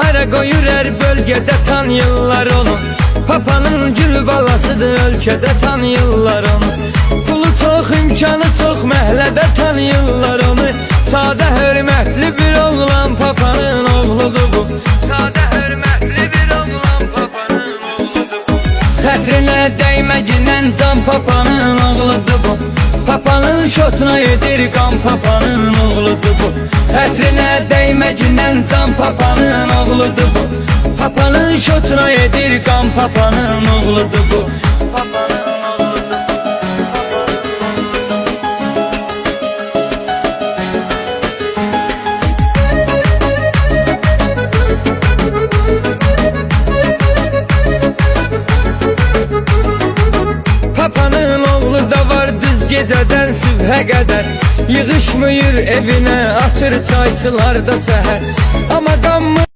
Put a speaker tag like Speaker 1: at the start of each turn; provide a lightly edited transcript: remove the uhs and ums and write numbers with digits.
Speaker 1: hara qoyur hər bölgədə tanıyırlar onu. Papanın gül balasıdır, ölkədə tanıyırlar onu. Pulu çox, imkanı çox, məhlədə tanıyırlar onu. Sadə hörmətli bir oğlan, papanın oğludur bu. Sadə hörmətli bir oğlan, papanın oğludur bu. Xətrinə dəyməginən can, papanın oğludur bu. Papanın şotuna yedir qan, papanın oğludur bu. Xətrinə dəyməginən can, papanın oğludur bu. Papanın şotuna yedir qan, papanın oğludur bu. Papanın oğlu da var düz gecədən sübhə qədər. Yığışmıyır evinə, açır çayçılarda səhər.